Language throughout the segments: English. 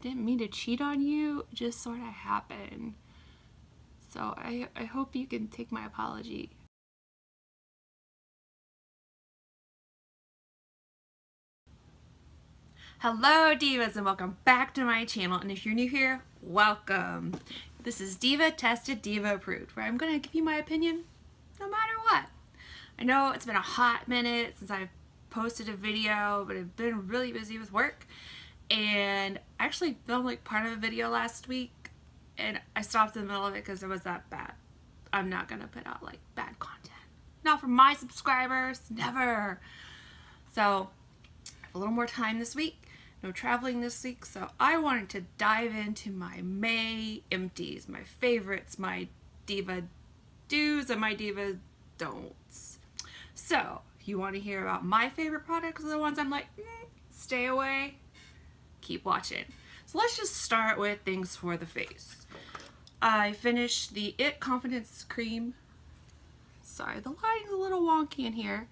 didn't mean to cheat on you, it just sort of happened. So I hope you can take my apology. Hello Divas, and welcome back to my channel, and if you're new here, welcome. This is Diva Tested, Diva Approved, where I'm going to give you my opinion no matter what. I know it's been a hot minute since I've posted a video, but I've been really busy with work, and I actually filmed like part of a video last week and I stopped in the middle of it because it was that bad. I'm not going to put out like bad content. Not for my subscribers, never. So a little more time this week. No traveling this week, so I wanted to dive into my May empties, my favorites, my Diva do's and my Diva don'ts. So if you want to hear about my favorite products, the ones I'm like, stay away, keep watching. So let's just start with things for the face. I finished the IT Confidence Cream. Sorry, the lighting's a little wonky in here.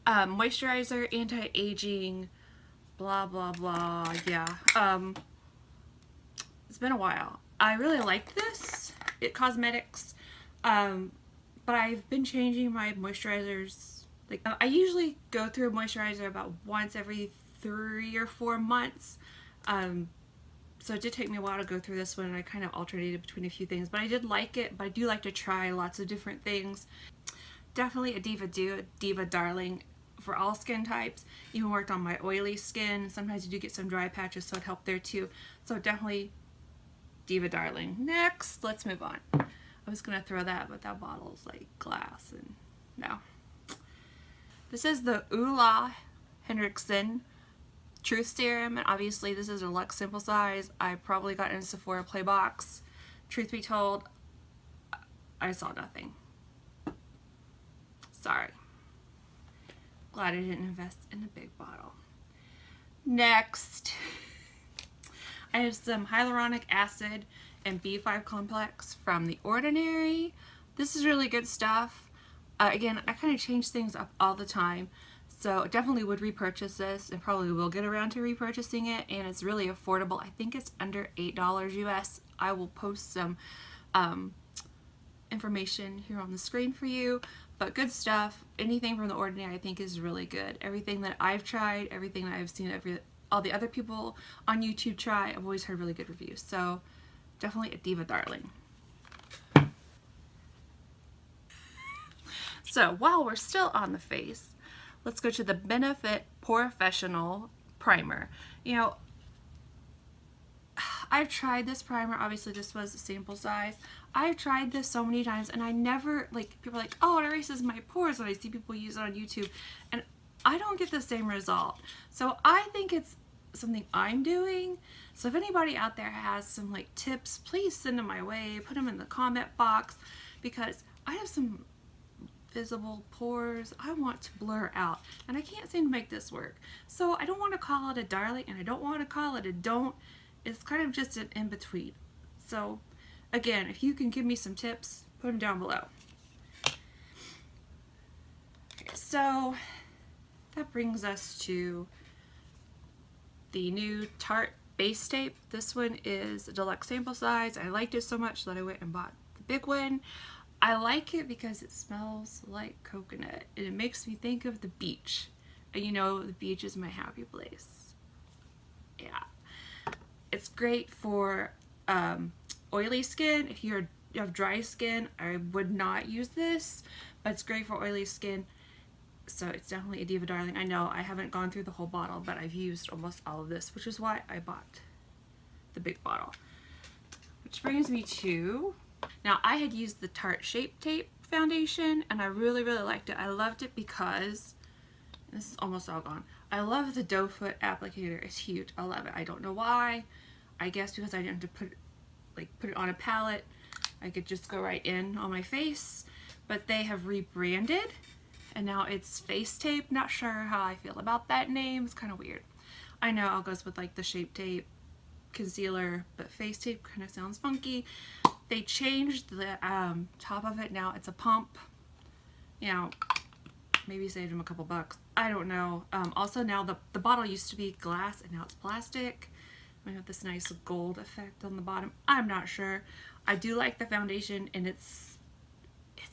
Moisturizer, anti-aging, blah blah blah. Yeah, it's been a while. I really like this IT Cosmetics, but I've been changing my moisturizers. Like I usually go through a moisturizer about once every 3 or 4 months, so it did take me a while to go through this one, and I kind of alternated between a few things, but I did like it. But I do like to try lots of different things. Definitely a Diva do, a Diva darling for all skin types. Even worked on my oily skin. Sometimes you do get some dry patches, so it helped there too. So definitely Diva darling. Next, let's move on. I was gonna throw that, but that bottle's like glass, and no. This is the HENRIKSEN Truth Serum, and obviously this is a Luxe Simple Size. I probably got in a Sephora Play box. Truth be told, I saw nothing. Sorry. Glad I didn't invest in a big bottle. Next, I have some hyaluronic acid and B5 complex from The Ordinary. This is really good stuff. Again, I kind of change things up all the time, so definitely would repurchase this, and probably will get around to repurchasing it, and it's really affordable. I think it's under $8 US. I will post some information here on the screen for you, but good stuff. Anything from The Ordinary I think is really good. Everything that I've tried, everything that I've seen all the other people on YouTube try, I've always heard really good reviews, so definitely a Diva darling. So while we're still on the face, let's go to the Benefit POREFESSIONAL primer. You know, I've tried this primer. Obviously this was a sample size. I've tried this so many times, and I never, like, people are like, oh, it erases my pores when I see people use it on YouTube, and I don't get the same result. So I think it's something I'm doing. So if anybody out there has some like tips, please send them my way, put them in the comment box, because I have some visible pores I want to blur out, and I can't seem to make this work. So I don't want to call it a darling, and I don't want to call it a don't. It's kind of just an in-between. So again, if you can give me some tips, put them down below. Okay, so that brings us to the new Tarte base tape. This one is a deluxe sample size. I liked it so much that I went and bought the big one. I like it because it smells like coconut, and it makes me think of the beach. And you know, the beach is my happy place. Yeah. It's great for oily skin. If you have dry skin, I would not use this, but it's great for oily skin. So it's definitely a Diva darling. I know I haven't gone through the whole bottle, but I've used almost all of this, which is why I bought the big bottle. Which brings me to, now I had used the Tarte Shape Tape foundation, and I really liked it. I loved it because, this is almost all gone, I love the doe foot applicator. It's huge. I love it. I don't know why. I guess because I didn't have to put it on a palette. I could just go right in on my face. But they have rebranded, and now it's Face Tape. Not sure how I feel about that name. It's kind of weird. I know I'll go with like the Shape Tape concealer, but Face Tape kind of sounds funky. They changed the top of it. Now it's a pump. You know, maybe saved them a couple bucks. I don't know. Also now the bottle used to be glass, and now it's plastic. I have this nice gold effect on the bottom. I'm not sure. I do like the foundation, and it's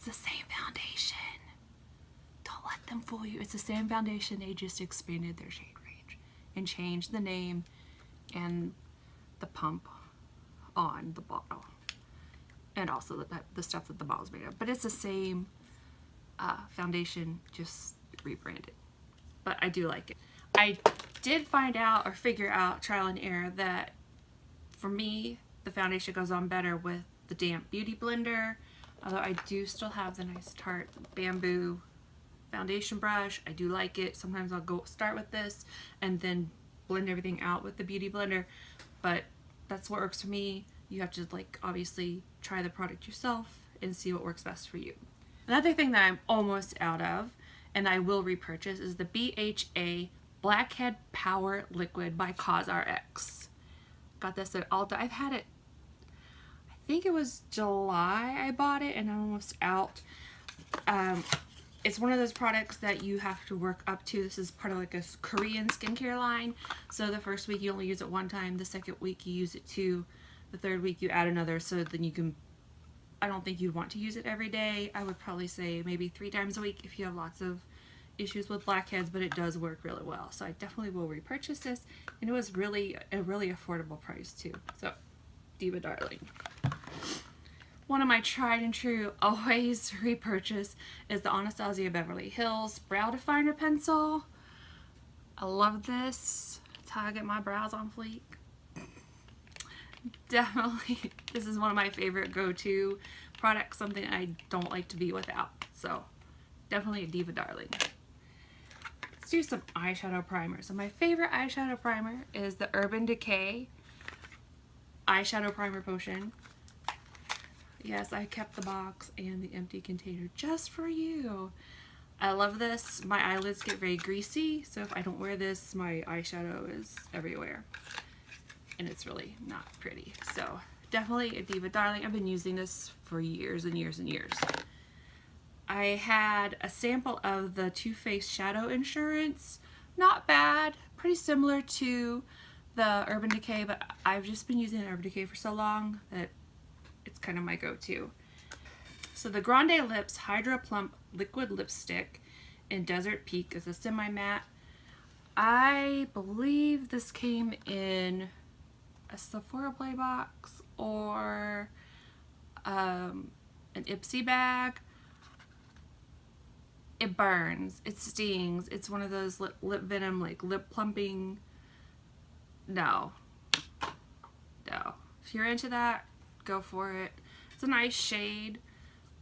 the same foundation. Don't let them fool you. It's the same foundation. They just expanded their shade range and changed the name and the pump on the bottle, and also the stuff that the bottle's made of. But it's the same foundation, just rebranded. But I do like it. I did find out or figure out, trial and error, that for me the foundation goes on better with the damp beauty blender. Although I do still have the nice Tarte bamboo foundation brush. I do like it. Sometimes I'll start with this and then blend everything out with the beauty blender, but that's what works for me. You have to, like, obviously try the product yourself and see what works best for you. Another thing that I'm almost out of and I will repurchase is the BHA Blackhead Power Liquid by Cosrx. Got this at Ulta. I've had it, I think it was July I bought it, and I'm almost out. It's one of those products that you have to work up to. This is part of like a Korean skincare line. So the first week you only use it one time. The second week you use it two. The third week you add another, so then you can, I don't think you'd want to use it every day. I would probably say maybe 3 times a week if you have lots of issues with blackheads, but it does work really well. So I definitely will repurchase this, and it was really a really affordable price too. So Diva darling. One of my tried and true always repurchase is the Anastasia Beverly Hills Brow Definer Pencil. I love this. It's how I get my brows on fleek. Definitely, this is one of my favorite go-to products, something I don't like to be without. So definitely a Diva darling. Let's do some eyeshadow primers. So my favorite eyeshadow primer is the Urban Decay eyeshadow primer potion. Yes, I kept the box and the empty container just for you. I love this. My eyelids get very greasy, so if I don't wear this, my eyeshadow is everywhere. And it's really not pretty. So definitely a Diva darling. I've been using this for years and years and years. I had a sample of the Too Faced Shadow Insurance. Not bad. Pretty similar to the Urban Decay, but I've just been using Urban Decay for so long that it's kind of my go-to. So the Grande Lips Hydra Plump Liquid Lipstick in Desert Peak is a semi-matte. I believe this came in a Sephora Play box or an Ipsy bag. It burns, it stings, it's one of those lip venom, like lip plumping. No. If you're into that, go for it. It's a nice shade,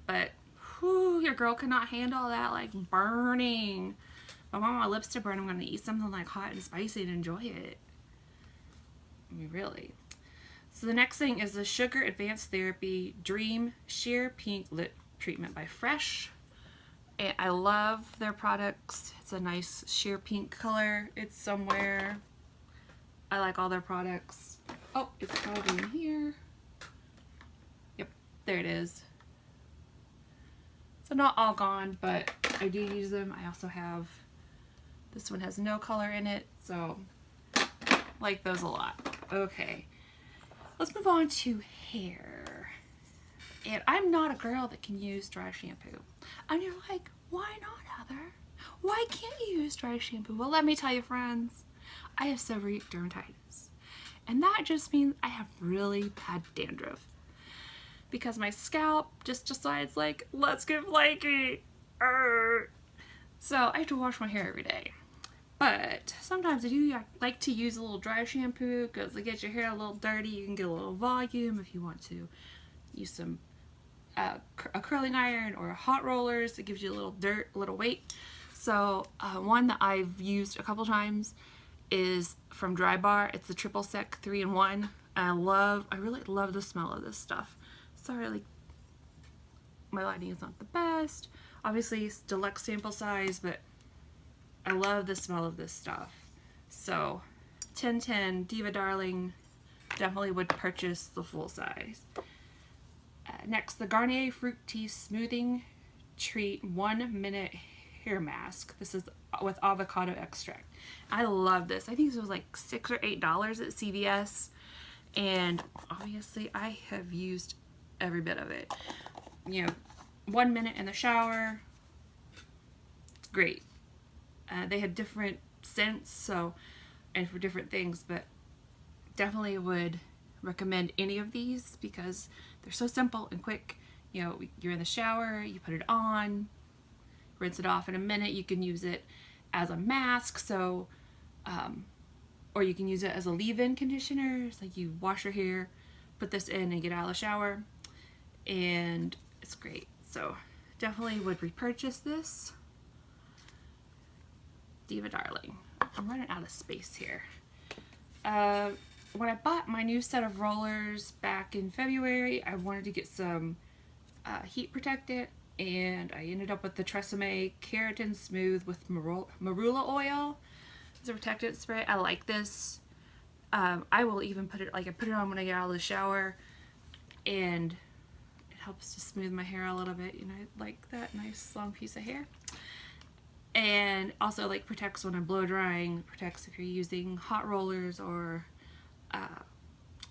but whew, your girl cannot handle that like burning. If I want my lips to burn, I'm gonna eat something like hot and spicy and enjoy it. I mean, really. So the next thing is the Sugar Advanced Therapy Dream Sheer Pink Lip Treatment by Fresh. And I love their products. It's a nice sheer pink color. It's somewhere. I like all their products. Oh, it's probably in here. Yep, there it is. So not all gone, but I do use them. I also have, this one has no color in it, so I like those a lot. Okay, let's move on to hair. And I'm not a girl that can use dry shampoo. And you're like, why not, Heather? Why can't you use dry shampoo? Well, let me tell you, friends, I have seborrheic dermatitis. And that just means I have really bad dandruff. Because my scalp just decides, like, let's get flaky. So I have to wash my hair every day. But sometimes I do like to use a little dry shampoo because it gets your hair a little dirty. You can get a little volume if you want to use some a curling iron or hot rollers. It gives you a little dirt, a little weight. So one that I've used a couple times is from DryBar. It's the Triple Sec 3-in-1. I really love the smell of this stuff. Sorry, like my lighting is not the best. Obviously it's deluxe sample size, but I love the smell of this stuff. So 1010 Diva darling, definitely would purchase the full size. Next, the Garnier Fructis Smoothing Treat 1 Minute Hair Mask. This is with avocado extract. I love this. I think this was like $6 or $8 at CVS, and obviously I have used every bit of it. You know, 1 minute in the shower, it's great. They had different scents, so, and for different things, but definitely would recommend any of these because they're so simple and quick. You know, you're in the shower, you put it on, rinse it off in a minute. You can use it as a mask, so or you can use it as a leave-in conditioner. It's like you wash your hair, put this in and get out of the shower, and it's great. So definitely would repurchase this. Diva darling. I'm running out of space here. When I bought my new set of rollers back in February, I wanted to get some heat protectant, and I ended up with the TRESEMME Keratin Smooth with marula oil as a protectant spray. I like this. I will even put it, like I put it on when I get out of the shower, and it helps to smooth my hair a little bit. You know, I like that nice long piece of hair. And also like protects when I'm blow drying, protects if you're using hot rollers or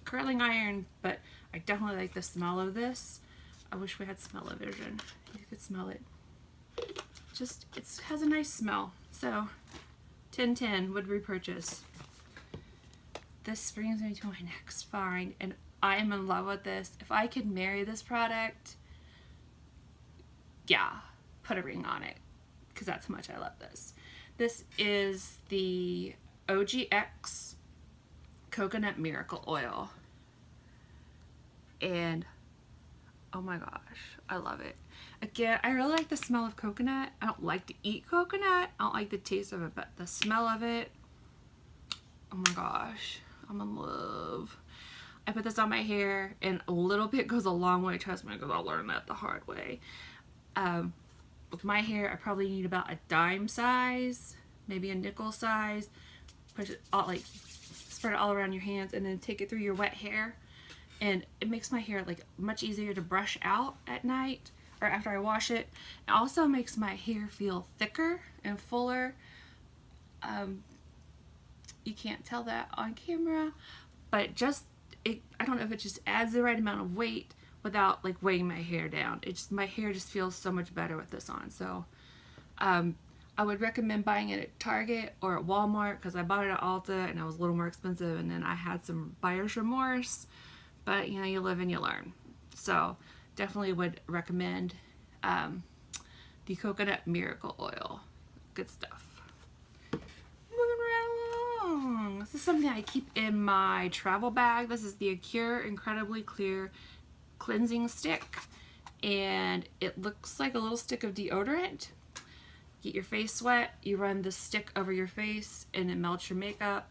curling iron, but I definitely like the smell of this. I wish we had smell-o-vision. You could smell it. Just, it has a nice smell. So, 10/10 would repurchase. This brings me to my next find, and I am in love with this. If I could marry this product, yeah, put a ring on it, because that's how much I love this. This is the OGX Coconut Miracle Oil, and oh my gosh, I love it. Again, I really like the smell of coconut. I don't like to eat coconut. I don't like the taste of it, but the smell of it, oh my gosh, I'm in love. I put this on my hair, and a little bit goes a long way, trust me, because I learned that the hard way. With my hair, I probably need about a dime size, maybe a nickel size. Push it all, like, spread it all around your hands, and then take it through your wet hair. And it makes my hair like much easier to brush out at night or after I wash it. It also makes my hair feel thicker and fuller. You can't tell that on camera, but just I don't know if it just adds the right amount of weight without like weighing my hair down. It just, my hair just feels so much better with this on. So I would recommend buying it at Target or at Walmart, because I bought it at Ulta and it was a little more expensive, and then I had some buyer's remorse. But, you know, you live and you learn. So, definitely would recommend the Coconut Miracle Oil. Good stuff. Moving right along. This is something I keep in my travel bag. This is the Acure Incredibly Clear Cleansing Stick. And it looks like a little stick of deodorant. Get your face wet, you run the stick over your face, and it melts your makeup.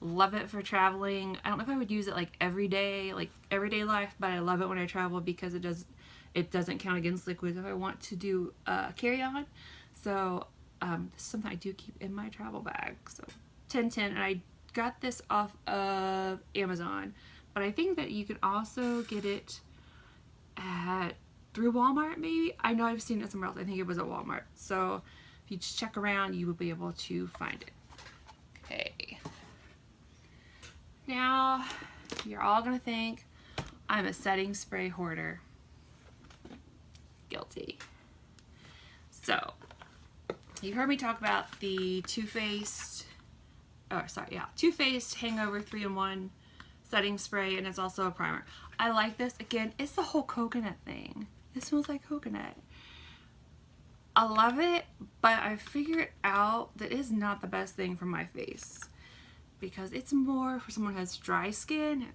Love it for traveling. I don't know if I would use it like every day, like everyday life, but I love it when I travel because it doesn't count against liquids if I want to do carry-on. So this is something I do keep in my travel bag. So 10/10, and I got this off of Amazon, but I think that you can also get it through Walmart maybe. I know I've seen it somewhere else. I think it was at Walmart. So if you just check around, you will be able to find it. Okay. Now, you're all gonna think I'm a setting spray hoarder. Guilty. So, you heard me talk about the Too Faced Hangover 3-in-1 setting spray, and it's also a primer. I like this. Again, it's the whole coconut thing. It smells like coconut. I love it, but I figured out that it's not the best thing for my face, because it's more for someone who has dry skin.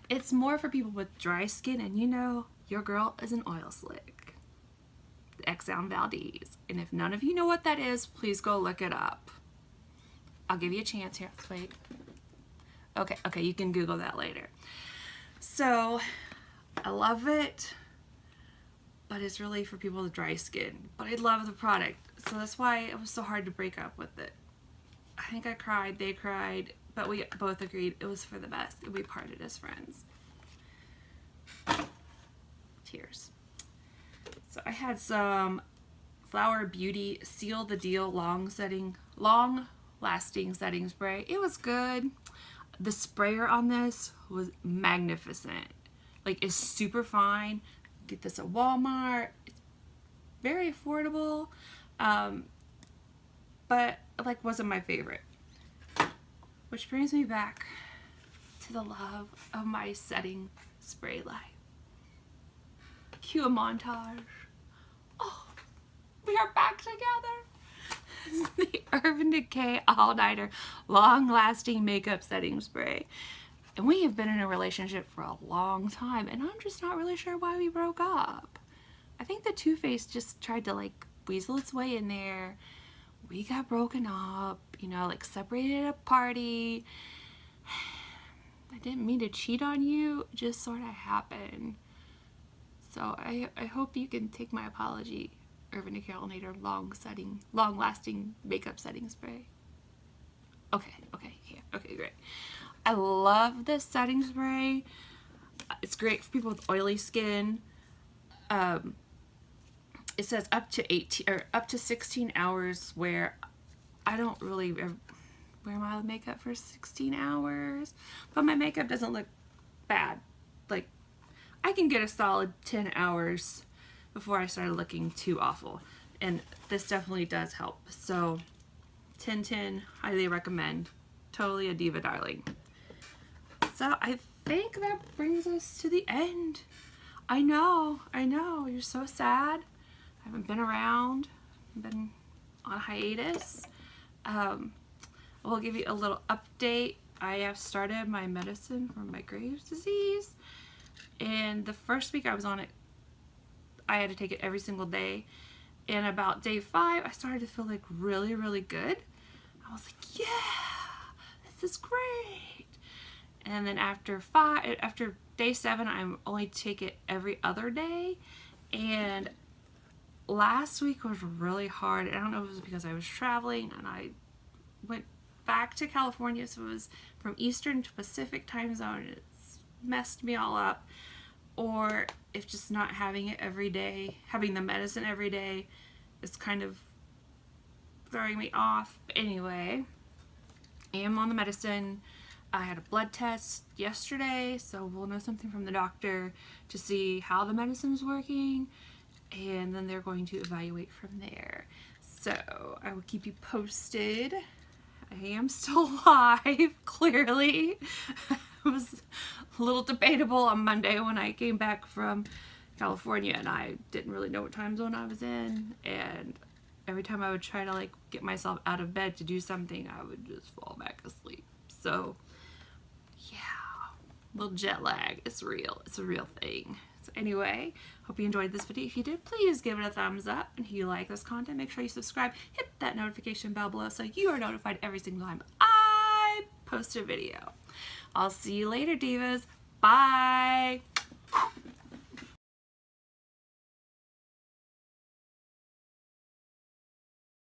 It's more for people with dry skin, and you know, your girl is an oil slick. Exxon Valdez. And if none of you know what that is, please go look it up. I'll give you a chance here. Let's wait. Okay, you can Google that later. So, I love it, but it's really for people with dry skin. But I love the product, so that's why it was so hard to break up with it. I think I cried, they cried, but we both agreed it was for the best, and we parted as friends. Tears. So I had some Flower Beauty Seal the Deal long lasting setting spray. It was good. The sprayer on this was magnificent. Like, it's super fine. Get this at Walmart. It's very affordable, but like wasn't my favorite. Which brings me back to the love of my setting spray life. Cue a montage. Oh, we are back together. The Urban Decay All Nighter Long Lasting Makeup Setting Spray. And we have been in a relationship for a long time, and I'm just not really sure why we broke up. I think the Too Faced just tried to like weasel its way in there. We got broken up, you know, like separated at a party. I didn't mean to cheat on you, it just sort of happened. So I hope you can take my apology, Urban Decay All Nighter long lasting makeup setting spray. Okay, great. I love this setting spray. It's great for people with oily skin. It says up to 16 hours wear. I don't really wear my makeup for 16 hours, but my makeup doesn't look bad. Like, I can get a solid 10 hours before I started looking too awful, and this definitely does help. So 10/10, highly recommend. Totally a Diva darling. So I think that brings us to the end. I know, you're so sad. I haven't been around, been on hiatus. We'll give you a little update. I have started my medicine for my Graves' disease, and the first week I was on it, I had to take it every single day, and about day 5 I started to feel like really good. I was like, yeah, this is great. And then after day 7, I only take it every other day, and last week was really hard. I don't know if it was because I was traveling and I went back to California, so it was from Eastern to Pacific time zone. It's messed me all up. Or if just not having it every day, having the medicine every day is kind of throwing me off. But anyway, I am on the medicine. I had a blood test yesterday, so we'll know something from the doctor to see how the medicine's working, and then they're going to evaluate from there. So I will keep you posted. I am still alive, clearly. It was a little debatable on Monday when I came back from California, and I didn't really know what time zone I was in, and every time I would try to like get myself out of bed to do something, I would just fall back asleep. So yeah, a little jet lag. It's real. It's a real thing. So anyway, hope you enjoyed this video. If you did, please give it a thumbs up. And if you like this content, make sure you subscribe. Hit that notification bell below so you are notified every single time I post a video. I'll see you later, divas. Bye.